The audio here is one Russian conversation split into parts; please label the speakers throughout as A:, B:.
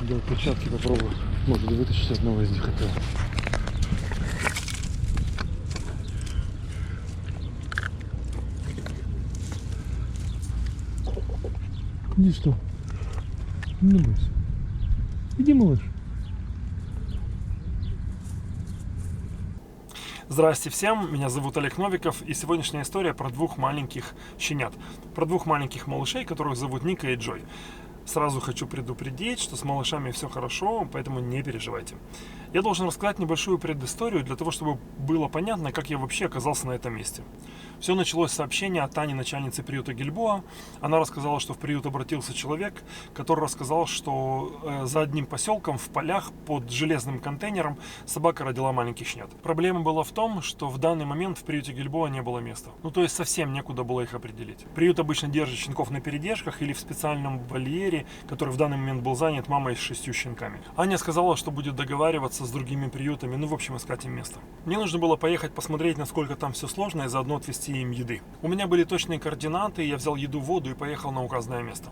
A: Да, перчатки попробую. Может вытащить одного из них этого. Иди что? Не бойся. Иди, малыш.
B: Здрасте всем, меня зовут Олег Новиков, и сегодняшняя история про двух маленьких щенят. Про двух маленьких малышей, которых зовут Ника и Джой. Сразу хочу предупредить, что с малышами все хорошо, поэтому не переживайте. Я должен рассказать небольшую предысторию для того, чтобы было понятно, как я вообще оказался на этом месте. Все началось с сообщения от Тани, начальницы приюта Гильбоа. Она рассказала, что в приют обратился человек, который рассказал, что за одним поселком в полях под железным контейнером собака родила маленьких щенят. Проблема была в том, что в данный момент в приюте Гильбоа не было места. Ну то есть совсем некуда было их определить. Приют обычно держит щенков на передержках или в специальном вольере, который в данный момент был занят мамой с 6 щенками. Аня сказала, что будет договариваться с другими приютами, ну в общем искать им место. Мне нужно было поехать посмотреть, насколько там все сложно, и заодно отвезти им еды. У меня были точные координаты, я взял еду, воду и поехал на указанное место.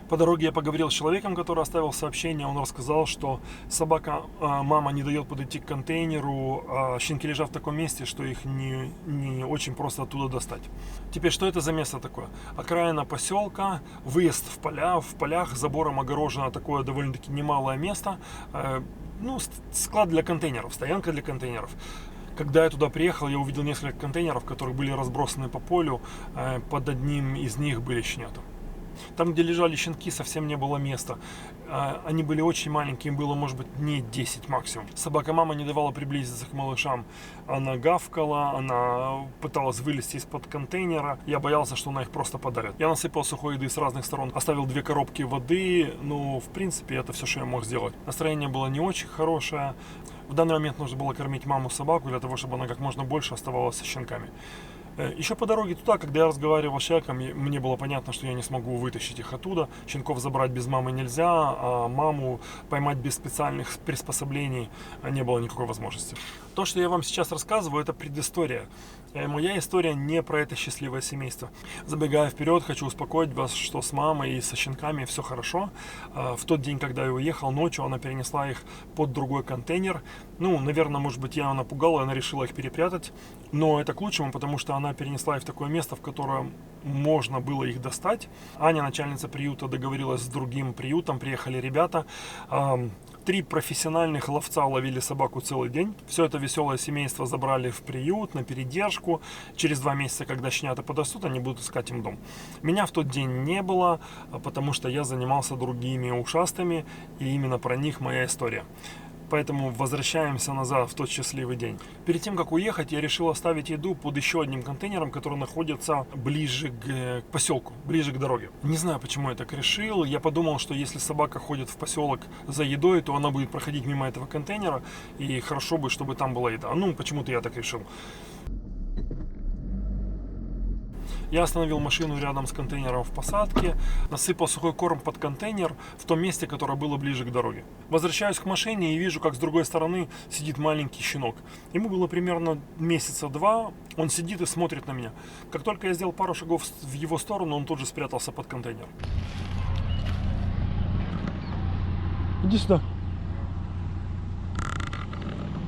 B: По дороге я поговорил с человеком, который оставил сообщение. Он рассказал, что собака, мама не дает подойти к контейнеру, а щенки лежат в таком месте, что их не очень просто оттуда достать. Теперь, что это за место такое? Окраина поселка, выезд в поля, в полях забором огорожено такое довольно-таки немалое место. Склад для контейнеров, стоянка для контейнеров. Когда я туда приехал, я увидел несколько контейнеров, которые были разбросаны по полю. Под одним из них были щенята. Там, где лежали щенки, совсем не было места. Они были очень маленькие, им было, может быть, дней 10 максимум. Собака-мама не давала приблизиться к малышам. Она гавкала, она пыталась вылезти из-под контейнера. Я боялся, что она их просто подавит. Я насыпал сухой еды с разных сторон, оставил 2 коробки воды. Ну, в принципе, это все, что я мог сделать. Настроение было не очень хорошее. В данный момент нужно было кормить маму собаку для того, чтобы она как можно больше оставалась со щенками. Еще по дороге туда, когда я разговаривал с человеком, мне было понятно, что я не смогу вытащить их оттуда. Щенков забрать без мамы нельзя, а маму поймать без специальных приспособлений не было никакой возможности. То, что я вам сейчас рассказываю, это предыстория. Моя история не про это счастливое семейство. Забегая вперед, хочу успокоить вас, что с мамой и со щенками все хорошо. В тот день, когда я уехал, ночью она перенесла их под другой контейнер. Ну, наверное, может быть, я ее напугал, и она решила их перепрятать. Но это к лучшему, потому что она перенесла их в такое место, в котором можно было их достать. Аня, начальница приюта, договорилась с другим приютом, приехали ребята. 3 профессиональных ловца ловили собаку целый день. Все это веселое семейство забрали в приют на передержку. Через 2 месяца, когда щенята подрастут, они будут искать им дом. Меня в тот день не было, потому что я занимался другими ушастыми, и именно про них моя история. Поэтому возвращаемся назад в тот счастливый день. Перед тем, как уехать, я решил оставить еду под еще одним контейнером, который находится ближе к поселку, ближе к дороге. Не знаю, почему я так решил. Я подумал, что если собака ходит в поселок за едой, то она будет проходить мимо этого контейнера, и хорошо бы, чтобы там была еда. Ну, почему-то я так решил. Я остановил машину рядом с контейнером в посадке, насыпал сухой корм под контейнер в том месте, которое было ближе к дороге. Возвращаюсь к машине и вижу, как с другой стороны сидит маленький щенок. Ему было примерно 2 месяца. Он сидит и смотрит на меня. Как только я сделал пару шагов в его сторону, он тут же спрятался под контейнер.
A: Иди сюда.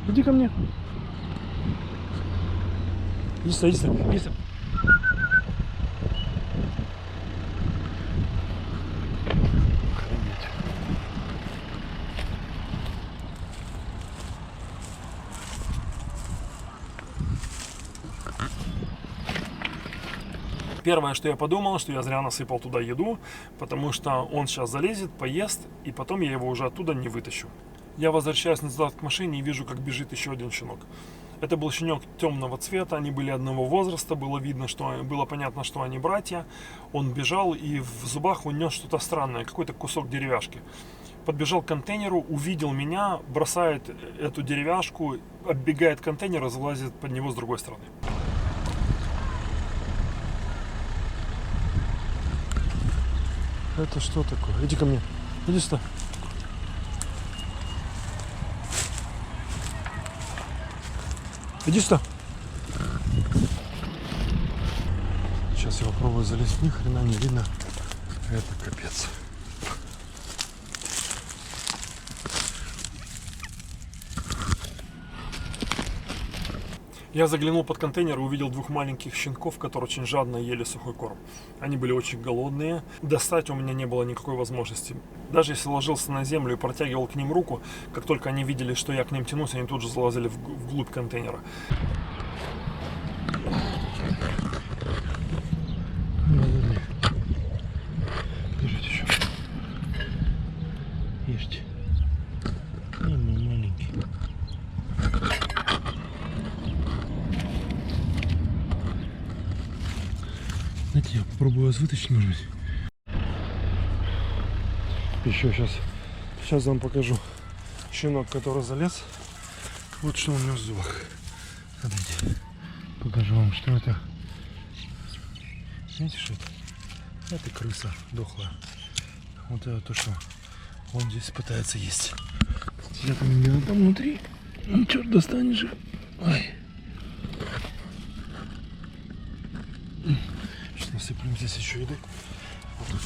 A: Иди ко мне. Иди сюда, иди сюда, иди сюда.
B: Первое, что я подумал, что я зря насыпал туда еду, потому что он сейчас залезет, поест, и потом я его уже оттуда не вытащу. Я возвращаюсь назад к машине и вижу, как бежит еще один щенок. Это был щенок темного цвета, они были одного возраста, было понятно, что они братья. Он бежал, и в зубах он нес что-то странное, какой-то кусок деревяшки. Подбежал к контейнеру, увидел меня, бросает эту деревяшку, оббегает контейнер и залазит под него с другой стороны.
A: Это что такое? Иди ко мне. Иди сюда. Иди сюда. Сейчас я попробую залезть. Ни хрена не видно. Это капец.
B: Я заглянул под контейнер и увидел двух маленьких щенков, которые очень жадно ели сухой корм. Они были очень голодные. Достать у меня не было никакой возможности. Даже если ложился на землю и протягивал к ним руку, как только они видели, что я к ним тянусь, они тут же залазили вглубь контейнера.
A: Держите еще. Ешьте. Маленький. Знаете, я попробую вас вытащить, может быть. Еще сейчас вам покажу щенок, который залез. Вот что у него в зубах. Смотрите, покажу вам, что это. Знаете, что это? Это крыса дохлая. Вот это то, что он здесь пытается есть. Я там меня там внутри. Ну, черт, достанешь. Ой. Сейчас насыплем здесь еще еды. Вот тут.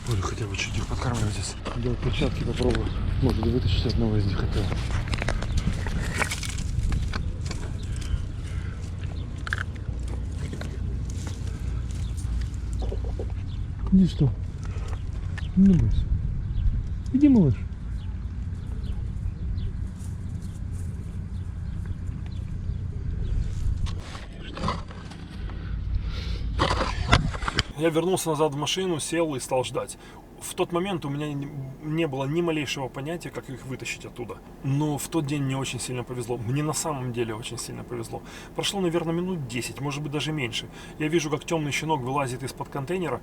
A: Буду хотя бы чуть их подкармливать здесь. Да, перчатки попробую. Может вытащить одного из них хотел. Иди что? Не бойся. Иди, малыш.
B: Я вернулся назад в машину, сел и стал ждать. В тот момент у меня не было ни малейшего понятия, как их вытащить оттуда. Но в тот день мне очень сильно повезло. Мне на самом деле очень сильно повезло. Прошло, наверное, минут 10, может быть, даже меньше. Я вижу, как темный щенок вылазит из-под контейнера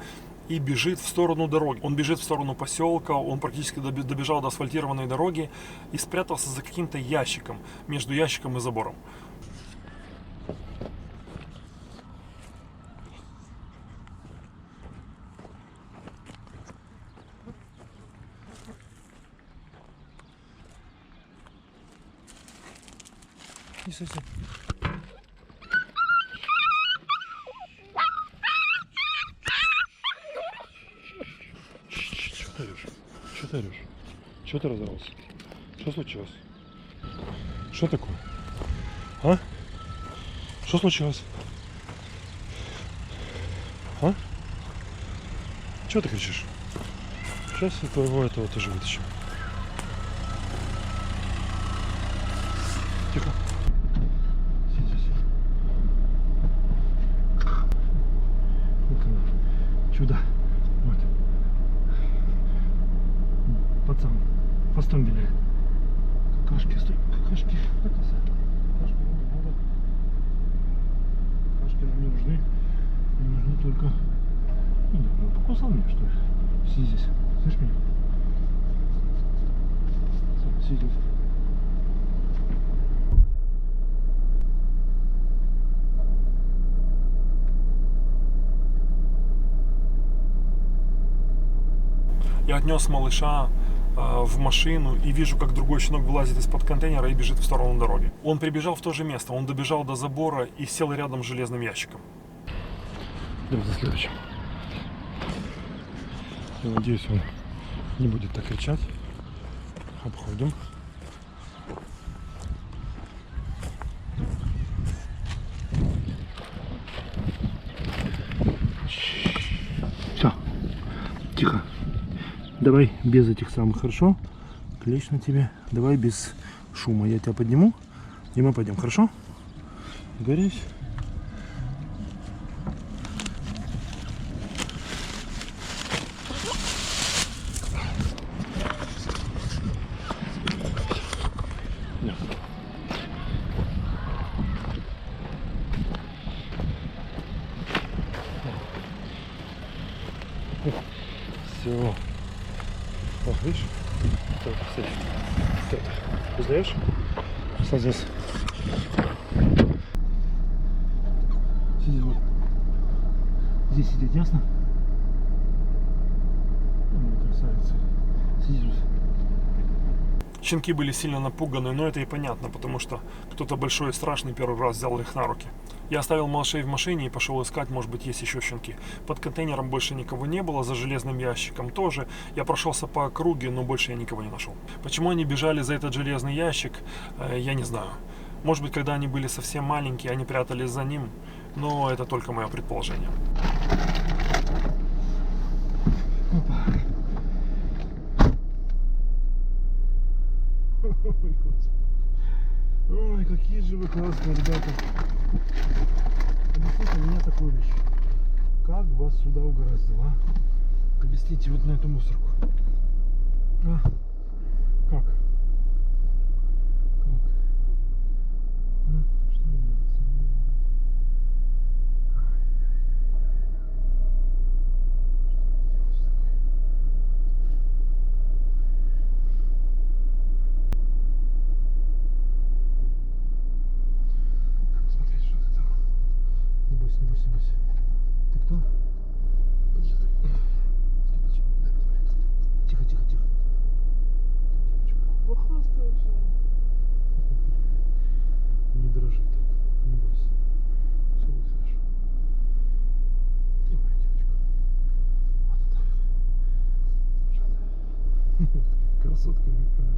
B: и бежит в сторону дороги. Он бежит в сторону поселка, он практически добежал до асфальтированной дороги и спрятался за каким-то ящиком, между ящиком и забором.
A: Не совсем. Что ты орешь? Что ты орешь? Что ты разорвался? Что случилось? Что такое? А? Что случилось? А? Чего ты кричишь? Сейчас я твоего этого тоже вытащу. Тихо. Чудо. Вот. Пацан. Хвостом виляет. Какашки, стой. Какашки. Какашки нам не надо. Какашки нам не нужны. Мне нужны только... Нет, ну покусал меня, что ли? Сиди здесь. Слышишь меня? Сиди здесь.
B: Я отнес малыша в машину и вижу, как другой щенок вылазит из-под контейнера и бежит в сторону дороги. Он прибежал в то же место, он добежал до забора и сел рядом с железным ящиком.
A: Идем за следующим. Я надеюсь, он не будет так кричать. Обходим. Все. Тихо. Давай без этих самых, хорошо? Клещ на тебе. Давай без шума. Я тебя подниму, и мы пойдем, хорошо? Горись. Все. О, видишь? Так, кстати. Так, узнаешь? Что здесь? Сиди вот. Здесь сидеть, ясно? Красавица. Сиди тут.
B: Щенки были сильно напуганы, но это и понятно, потому что кто-то большой и страшный первый раз взял их на руки. Я оставил малышей в машине и пошел искать, может быть, есть еще щенки. Под контейнером больше никого не было, за железным ящиком тоже. Я прошелся по округе, но больше я никого не нашел. Почему они бежали за этот железный ящик, я не знаю. Может быть, когда они были совсем маленькие, они прятались за ним, но это только мое предположение.
A: Ой, какие же вы классные ребята. Объясните мне такую вещь. Как вас сюда угораздило, а? Объясните вот на эту мусорку. А? Как? Как? Ну, что мне делать с вами, ребята? Смотри, что ты там. Не бойся, не бойся, не бойся. Ты кто? Подожди. Стопочек, дай посмотреть. Тихо, тихо, тихо. Ты девочка. Похвастаемся. Не дрожи так. Не бойся. Все будет хорошо. Ты моя девочка. Вот это. Жанна. Красотка какая.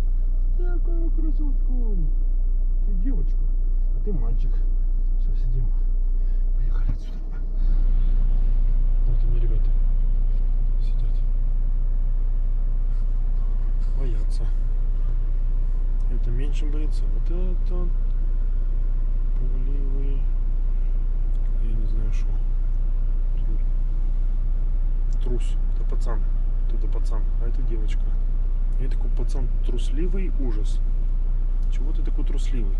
A: Такая красотка. Ты девочка, а ты мальчик. Все, сидим. Поехали отсюда. Вот они, ребята, сидят. Боятся. Это меньше боится. Вот это пугливый. Я не знаю, что. Трус. Это пацан. Это пацан. А это девочка. Я такой пацан трусливый, ужас. Чего ты такой трусливый?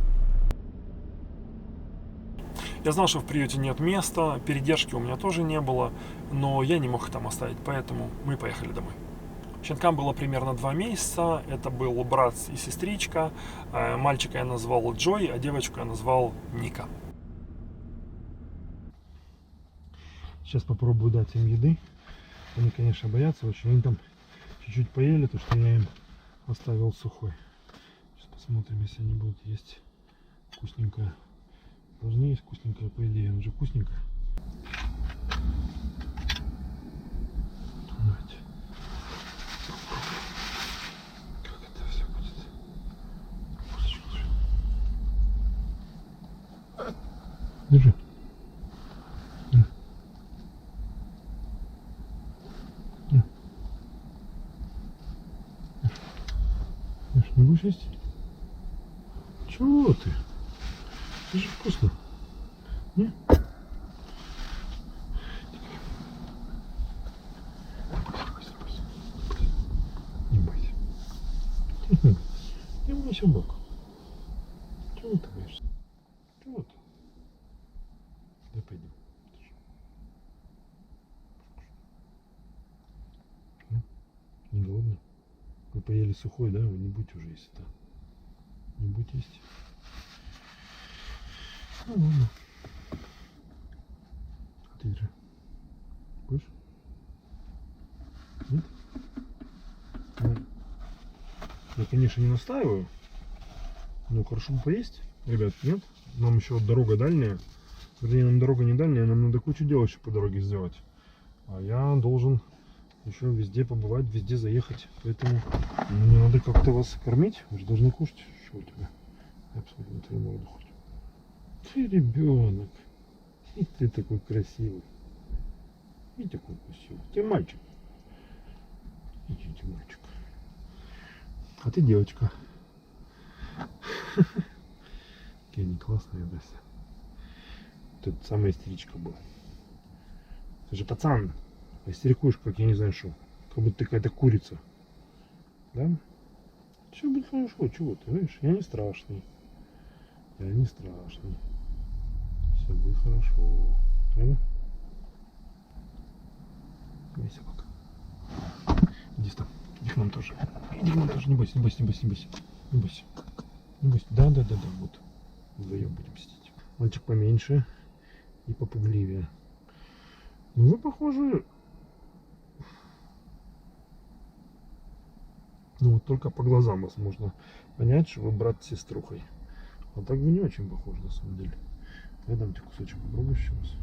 B: Я знал, что в приюте нет места, передержки у меня тоже не было, но я не мог их там оставить, поэтому мы поехали домой. Щенкам было примерно 2 месяца, это был брат и сестричка, мальчика я назвал Джой, а девочку я назвал Ника.
A: Сейчас попробую дать им еды. Они, конечно, боятся очень. Они там чуть-чуть поели, то что я им оставил сухой. Сейчас посмотрим, если они будут есть вкусненькое. Должны есть вкусненькое, по идее, оно же вкусненькое. Давайте. Как это все будет? Держи. Не будешь есть? Чего ты? Это же вкусно. Не? Не бойся. Не бойся, бок. Чего ты боишься? Чего ты? Да пойдем. Ну, не голодно? Вы поели сухой, да? Вы не будете уже есть, да? Не будете есть? Ну ладно. А ты же будешь? Нет? Ну, я, конечно, не настаиваю. Но хорошо бы поесть. Ребят, нет? Нам еще вот дорога дальняя. Вернее, нам дорога не дальняя, нам надо кучу дел еще по дороге сделать. А я должен еще везде побывать, везде заехать. Поэтому мне надо как-то вас кормить. Вы же должны кушать. Что у тебя? Я посмотрю на твою морду хоть. Ты ребенок. И ты такой красивый. И такой красивый. Ты мальчик. Идите, мальчик. А ты девочка. Какие они классные, Дася. Тут самая истеричка была. Ты же пацан. Истерикуешь, как я не знаю что. Как будто ты какая-то курица. Да? Все будет хорошо. Чего ты, видишь? Я не страшный. Я не страшный. Все будет хорошо. Правда? Иди собака. Иди там. Иди к нам тоже. Иди к нам тоже. Не бойся, не бойся, не бойся, не бойся. Не бойся. Не бойся. Да. Вот. Вдвоем будем сидеть. Мальчик поменьше и попугливее. Ну вы похожи. Ну Вот только по глазам вас можно понять, что вы брат с сеструхой. А так вы не очень похожи, на самом деле. Я дам тебе кусочек, попробуй еще раз.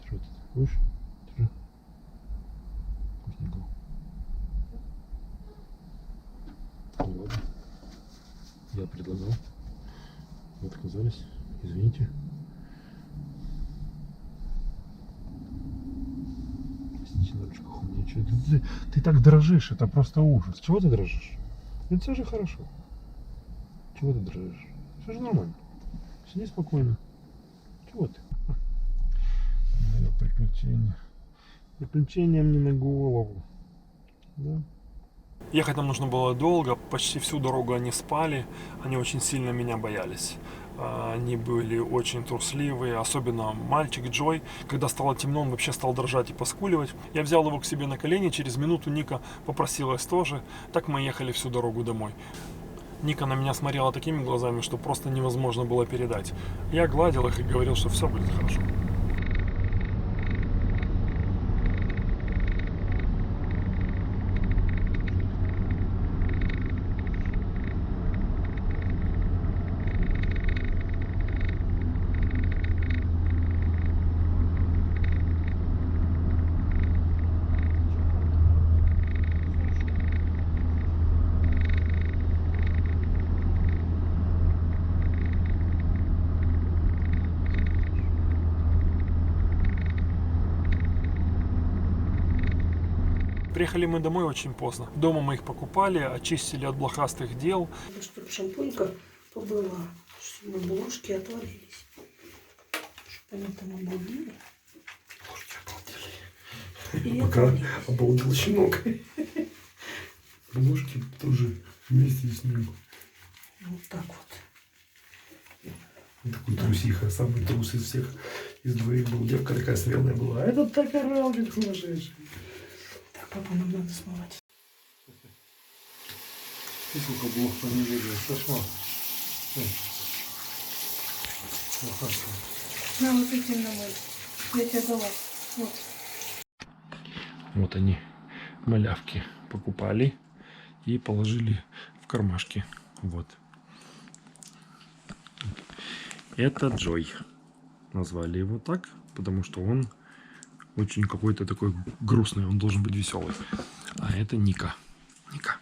A: Что ты будешь? Держи. Вкусненько. Ну ладно. Я предлагал. Вы отказались. Извините. Простите, на ручках у меня что-то. Ты так дрожишь, это просто ужас. Чего ты дрожишь? Это все же хорошо. Чего ты дрожишь? Все же нормально. Сиди спокойно. Чего ты? Мое приключение. Приключения мне на голову. Да?
B: Ехать нам нужно было долго, почти всю дорогу они спали, они очень сильно меня боялись. Они были очень трусливые, особенно мальчик Джой. Когда стало темно, он вообще стал дрожать и поскуливать. Я взял его к себе на колени, через минуту Ника попросилась тоже. Так мы ехали всю дорогу домой. Ника на меня смотрела такими глазами, что просто невозможно было передать. Я гладил их и говорил, что все будет хорошо. Приехали мы домой очень поздно. Дома мы их покупали, очистили от блохастых дел.
C: Чтобы шампунька побыла, чтобы бумажки отвалились. Чтобы они там облудили. И
A: Пока
C: отвалились.
A: обалдел щенок. Ложки тоже вместе с ним.
C: Вот так вот.
A: Такой трусиха, самый трус из всех, из двоих был. Девка такая смелая была. А этот так орал, как сумасшедший.
C: Так, папа, нам надо смывать.
A: И сколько блох понижили. Сошло.
C: На, вот этим намой. Я тебе дала. Вот.
A: Вот они, малявки, покупали и положили в кармашки. Вот. Это Джой. Назвали его так, потому что он очень какой-то такой грустный, он должен быть веселый. А это Ника. Ника,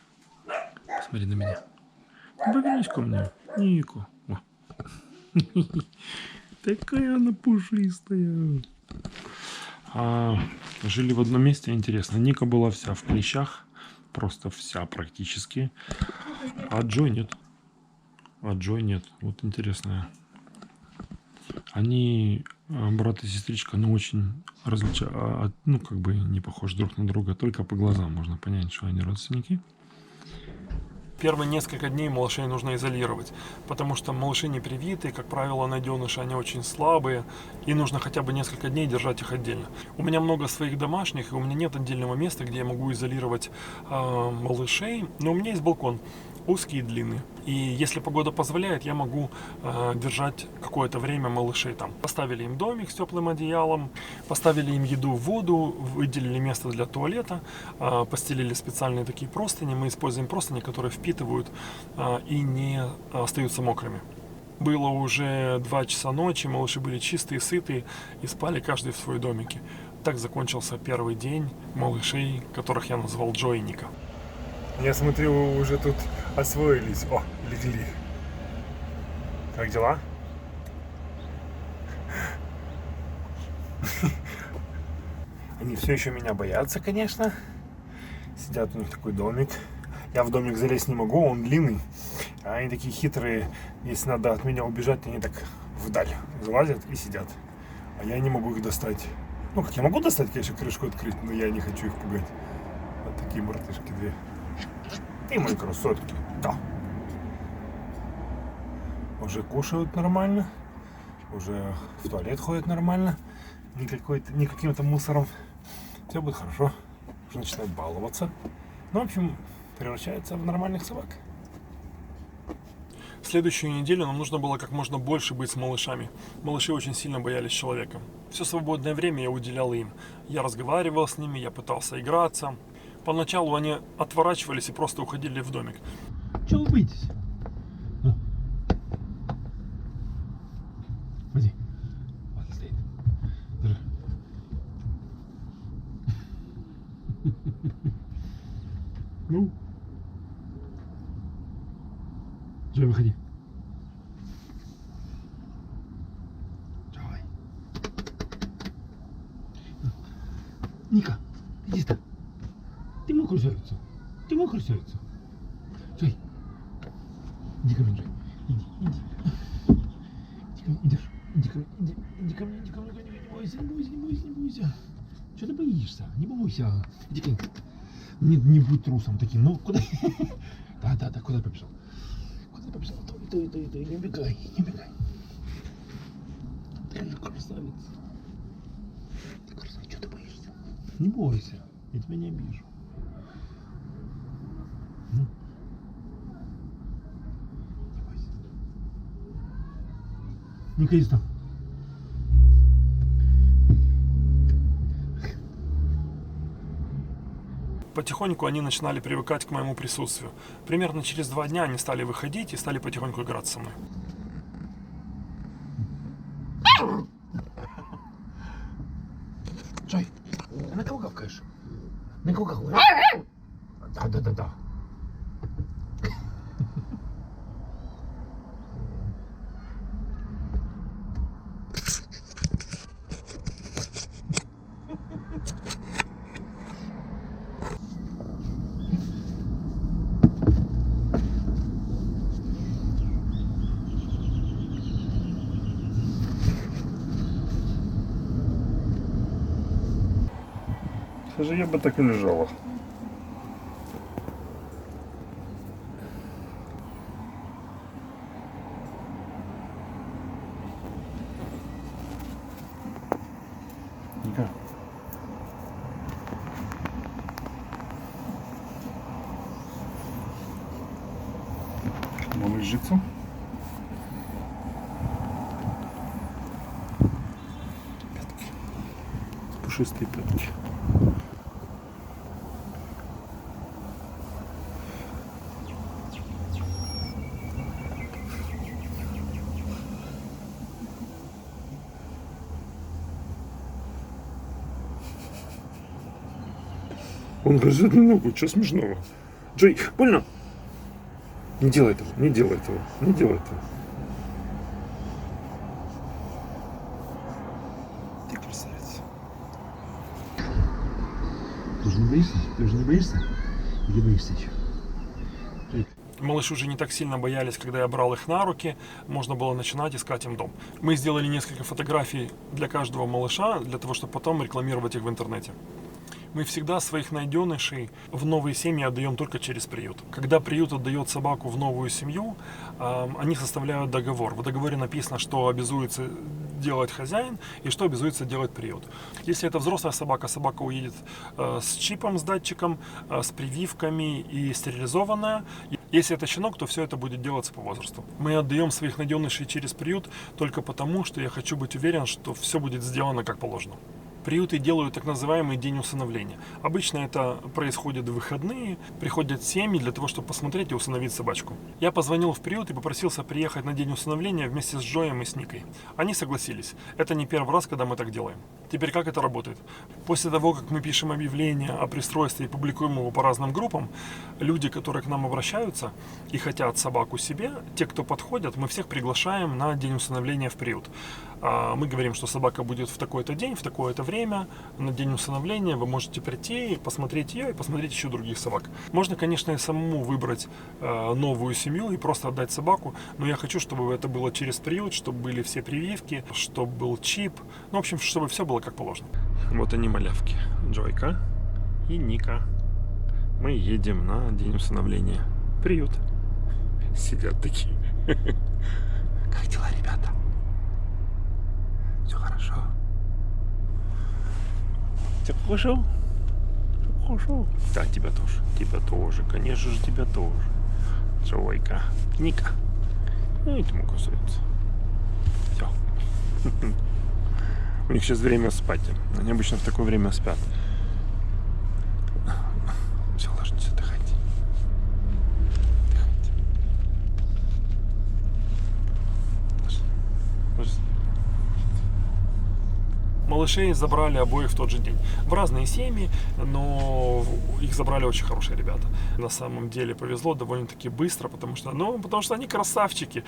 A: смотри на меня. Повернись ко мне. Ника. О. Такая она пушистая. Жили в одном месте, интересно. Ника была вся в клещах, просто вся практически. А Джой нет. Вот интересно. Они, брат и сестричка, ну очень ну как бы не похожи друг на друга. Только по глазам можно понять, что они родственники.
B: Первые несколько дней малышей нужно изолировать, потому что малыши не привитые, как правило, найденыши, они очень слабые, и нужно хотя бы несколько дней держать их отдельно. У меня много своих домашних, и у меня нет отдельного места, где я могу изолировать малышей, но у меня есть балкон, узкий и длинный. И если погода позволяет, я могу держать какое-то время малышей там. Поставили им домик с теплым одеялом, поставили им еду, воду, выделили место для туалета, постелили специальные такие простыни. Мы используем простыни, которые впитывают и не остаются мокрыми. Было уже 2 часа ночи, малыши были чистые, сытые и спали каждый в своей домике. Так закончился первый день малышей, которых я назвал Джой и Ника.
A: Я смотрю, вы уже тут освоились. О, легли. Как дела? Они все еще меня боятся, конечно. Сидят, у них такой домик. Я в домик залезть не могу, он длинный. А они такие хитрые. Если надо от меня убежать, они так вдаль залазят и сидят. А я не могу их достать. Ну, как я могу достать, конечно, крышку открыть, но я не хочу их пугать. Вот такие мартышки две. И мои красотки. Да. Уже кушают нормально. Уже в туалет ходят нормально. Не каким-то мусором. Все будет хорошо. Уже начинают баловаться. Ну, в общем, превращаются в нормальных собак.
B: В следующую неделю нам нужно было как можно больше быть с малышами. Малыши очень сильно боялись человека. Все свободное время я уделял им. Я разговаривал с ними, я пытался играться. Поначалу они отворачивались и просто уходили в домик.
A: Чего вы боитесь? Смотри. Вот стоит. Держи. Ну. Джой, выходи. Джой. Ника, иди сюда. Ты мокрый все лицо. Ты мокрый все лицо. Джой. Иди ко мне, Джой. Иди. Иди ко мне. Иди ко мне. Не бойся. Что ты боишься? Не бойся. Иди ко мне. Не будь трусом таким. Ну, куда? Да, куда побежал? Куда побежал? То, не убегай. Ты же красавец. Что ты боишься? Не бойся. Я тебя не обижу. Ну? Не бойся. Ника, иди там.
B: Потихоньку они начинали привыкать к моему присутствию. Примерно через 2 дня они стали выходить и стали потихоньку играться со мной.
A: Джой, на кого гавкаешь? На кого гавкаешь? Да.
D: Скажи, я бы так и лежала.
A: Ника.
D: Малыш жится?
A: Пушистые пятки.
D: Он грызет ногу, что смешного? Джой, больно? Не делай этого.
A: Ты красавец. Ты же не боишься? Или боишься еще?
B: Малыши уже не так сильно боялись, когда я брал их на руки, можно было начинать искать им дом. Мы сделали несколько фотографий для каждого малыша, для того, чтобы потом рекламировать их в интернете. Мы всегда своих найденышей в новые семьи отдаем только через приют. Когда приют отдает собаку в новую семью, они составляют договор. В договоре написано, что обязуется делать хозяин и что обязуется делать приют. Если это взрослая собака, собака уедет с чипом, с датчиком, с прививками и стерилизованная. Если это щенок, то все это будет делаться по возрасту. Мы отдаем своих найденышей через приют только потому, что я хочу быть уверен, что все будет сделано как положено. Приюты делают так называемый день усыновления. Обычно это происходит в выходные, приходят семьи для того, чтобы посмотреть и усыновить собачку. Я позвонил в приют и попросился приехать на день усыновления вместе с Джоем и с Никой. Они согласились. Это не первый раз, когда мы так делаем. Теперь как это работает? После того, как мы пишем объявление о пристройстве и публикуем его по разным группам, люди, которые к нам обращаются и хотят собаку себе, те, кто подходят, мы всех приглашаем на день усыновления в приют. Мы говорим, что собака будет в такой-то день, в такое-то время, на день усыновления вы можете прийти, посмотреть ее и посмотреть еще других собак. Можно, конечно, и самому выбрать новую семью и просто отдать собаку, но я хочу, чтобы это было через приют, чтобы были все прививки, чтобы был чип, ну, в общем, чтобы все было как положено.
D: Вот они, малявки. Джойка и Ника. Мы едем на день усыновления. Приют. Сидят такие.
A: Как дела, ребята? Все хорошо.
D: Все хорошо? Все хорошо? Да, тебя тоже. Тебя тоже. Конечно же, тебя тоже. Джойка. Ника. Ну, этому кусаются. Все. У них сейчас время спать. Они обычно в такое время спят.
B: Малышей забрали обоих в тот же день. В разные семьи, но их забрали очень хорошие ребята. На самом деле повезло довольно-таки быстро, потому что они красавчики.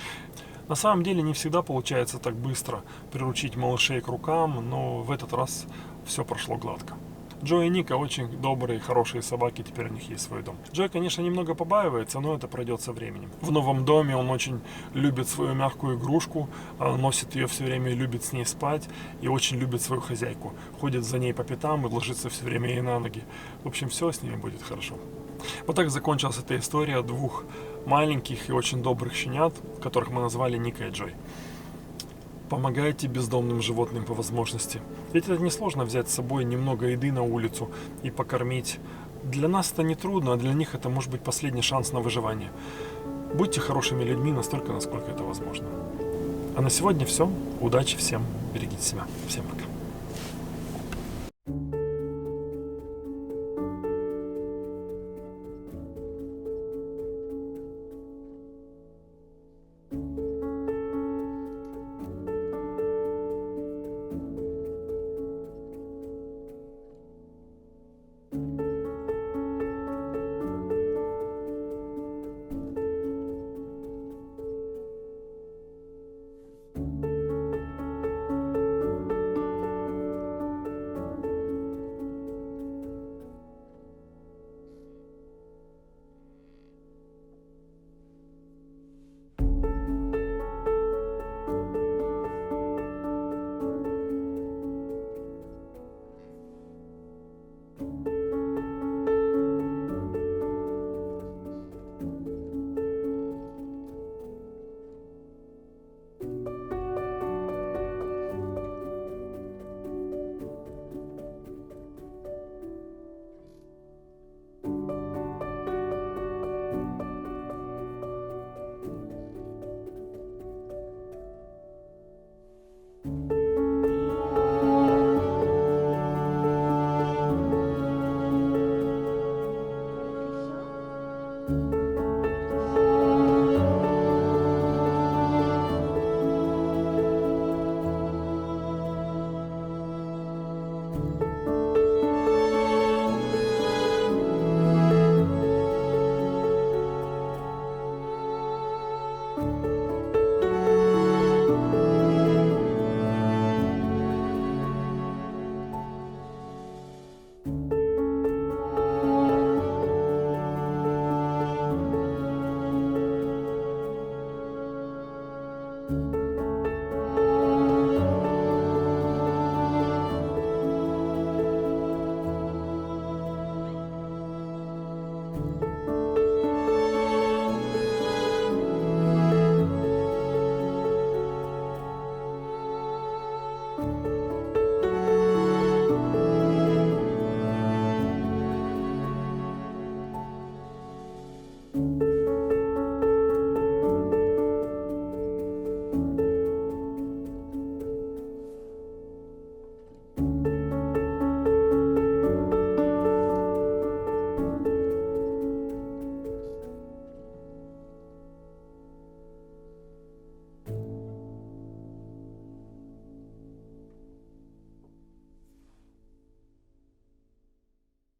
B: На самом деле не всегда получается так быстро приручить малышей к рукам, но в этот раз все прошло гладко. Джой и Ника очень добрые, хорошие собаки, теперь у них есть свой дом. Джой, конечно, немного побаивается, но это пройдет со временем. В новом доме он очень любит свою мягкую игрушку, носит ее все время и любит с ней спать, и очень любит свою хозяйку. Ходит за ней по пятам и ложится все время ей на ноги. В общем, все с ними будет хорошо. Вот так закончилась эта история двух маленьких и очень добрых щенят, которых мы назвали Ника и Джой. Помогайте бездомным животным по возможности. Ведь это несложно взять с собой немного еды на улицу и покормить. Для нас это не трудно, а для них это может быть последний шанс на выживание. Будьте хорошими людьми настолько, насколько это возможно. А на сегодня все. Удачи всем. Берегите себя. Всем пока.
C: Thank you.